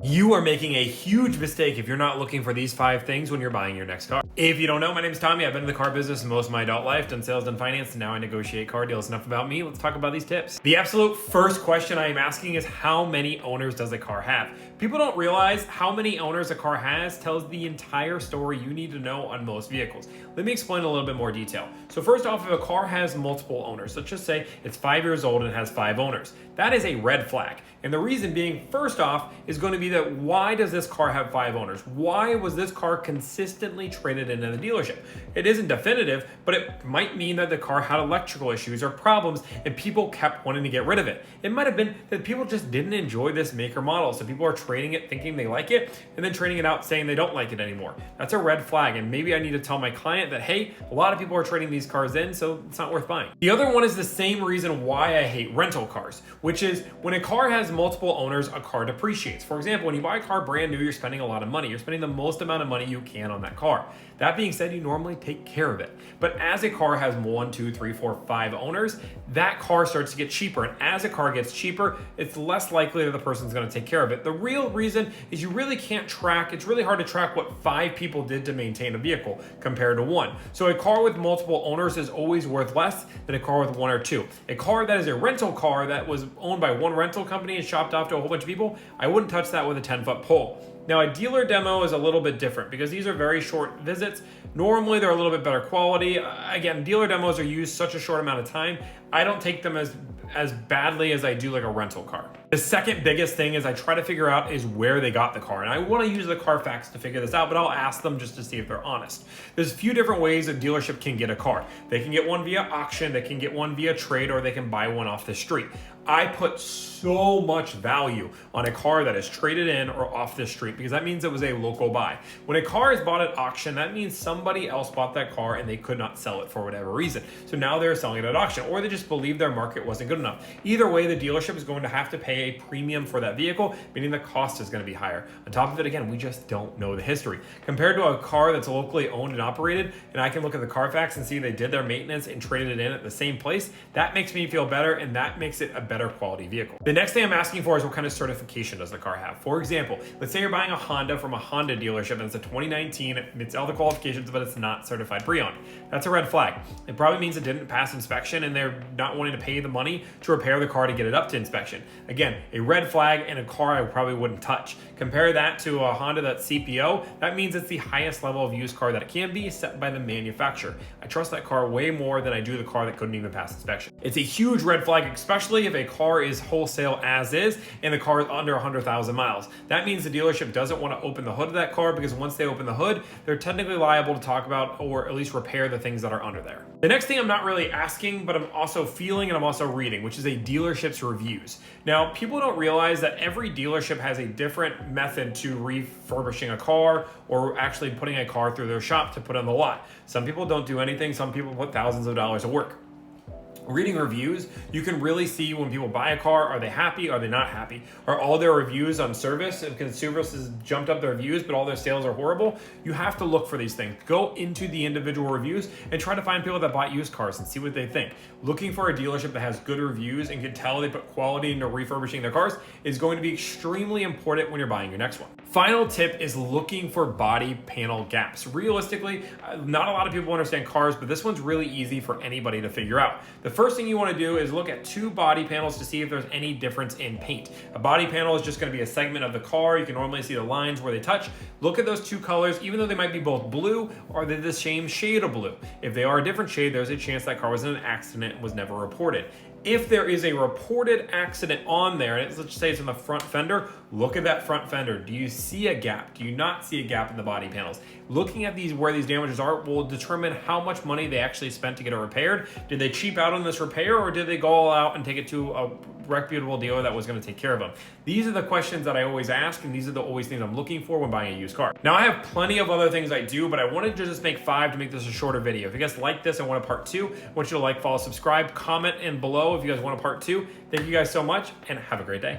You are making a huge mistake if you're not looking for these 5 things when you're buying your next car. If you don't know, my name is Tommy. I've been in the car business most of my adult life, done sales, done finance, and now I negotiate car deals. Enough about me, let's talk about these tips. The absolute first question I am asking is how many owners does a car have? People don't realize how many owners a car has tells the entire story you need to know on most vehicles. Let me explain a little bit more detail. So first off, if a car has multiple owners, let's just say it's 5 years old and has 5 owners, that is a red flag. And the reason being, first off, is going to be that why does this car have 5 owners? Why was this car consistently traded into the dealership? It isn't definitive, but it might mean that the car had electrical issues or problems and people kept wanting to get rid of it. It might have been that people just didn't enjoy this make or model, so people are trading it thinking they like it and then trading it out saying they don't like it anymore. That's a red flag, and maybe I need to tell my client that, hey, a lot of people are trading these cars in, so it's not worth buying. The other one is the same reason why I hate rental cars, which is when a car has multiple owners, a car depreciates. For example, when you buy a car brand new, you're spending a lot of money. You're spending the most amount of money you can on that car. That being said, you normally take care of it. But as a car has 1, 2, 3, 4, 5 owners, that car starts to get cheaper. And as a car gets cheaper, it's less likely that the person's gonna take care of it. The real reason is you really can't track, it's really hard to track what 5 people did to maintain a vehicle compared to 1. So a car with multiple owners is always worth less than a car with 1 or 2. A car that is a rental car that was owned by one rental company and shopped off to a whole bunch of people, I wouldn't touch that with a 10-foot pole. Now, a dealer demo is a little bit different because these are very short visits. Normally, they're a little bit better quality. Again, dealer demos are used such a short amount of time. I don't take them as badly as I do like a rental car. The second biggest thing is I try to figure out is where they got the car. And I want to use the Carfax to figure this out, but I'll ask them just to see if they're honest. There's a few different ways a dealership can get a car. They can get one via auction, they can get one via trade, or they can buy one off the street. I put so much value on a car that is traded in or off the street because that means it was a local buy. When a car is bought at auction, that means somebody else bought that car and they could not sell it for whatever reason. So now they're selling it at auction, or they just believe their market wasn't good enough. Either way, the dealership is going to have to pay a premium for that vehicle, meaning the cost is going to be higher. On top of it, again, we just don't know the history. Compared to a car that's locally owned and operated, and I can look at the Carfax and see they did their maintenance and traded it in at the same place, that makes me feel better and that makes it a better quality vehicle. The next thing I'm asking for is what kind of certification does the car have? For example, let's say you're buying a Honda from a Honda dealership and it's a 2019, it meets all the qualifications, but it's not certified pre-owned. That's a red flag. It probably means it didn't pass inspection and they're not wanting to pay the money to repair the car to get it up to inspection. Again, a red flag and a car I probably wouldn't touch. Compare that to a Honda that's CPO, that means it's the highest level of used car that it can be set by the manufacturer. I trust that car way more than I do the car that couldn't even pass inspection. It's a huge red flag, especially if a car is wholesale as is and the car is under 100,000 miles. That means the dealership doesn't want to open the hood of that car because once they open the hood, they're technically liable to talk about or at least repair the things that are under there. The next thing I'm not really asking, but I'm also feeling and I'm also reading, which is a dealership's reviews. Now, people don't realize that every dealership has a different method to refurbishing a car or actually putting a car through their shop to put on the lot. Some people don't do anything. Some people put thousands of dollars of work. Reading reviews, you can really see when people buy a car, are they happy, are they not happy? Are all their reviews on service, if Service has jumped up their reviews, but all their sales are horrible? You have to look for these things. Go into the individual reviews and try to find people that bought used cars and see what they think. Looking for a dealership that has good reviews and can tell they put quality into refurbishing their cars is going to be extremely important when you're buying your next one. Final tip is looking for body panel gaps. Realistically, not a lot of people understand cars, but this one's really easy for anybody to figure out. The first thing you want to do is look at 2 body panels to see if there's any difference in paint. A body panel is just going to be a segment of the car. You can normally see the lines where they touch. Look at those 2 colors, even though they might be both blue, or they're the same shade of blue. If they are a different shade, there's a chance that car was in an accident and was never reported. If there is a reported accident on there, and let's say it's in the front fender, look at that front fender. Do you see a gap? Do you not see a gap in the body panels? Looking at these where these damages are will determine how much money they actually spent to get it repaired. Did they cheap out on this repair, or did they go all out and take it to a reputable dealer that was going to take care of them? These are the questions that I always ask, and these are the always things I'm looking for when buying a used car. Now, I have plenty of other things I do, but I wanted to just make 5 to make this a shorter video. If you guys like this and want a part 2, I want you to like, follow, subscribe, comment, and below if you guys want a part 2. Thank you guys so much, and have a great day.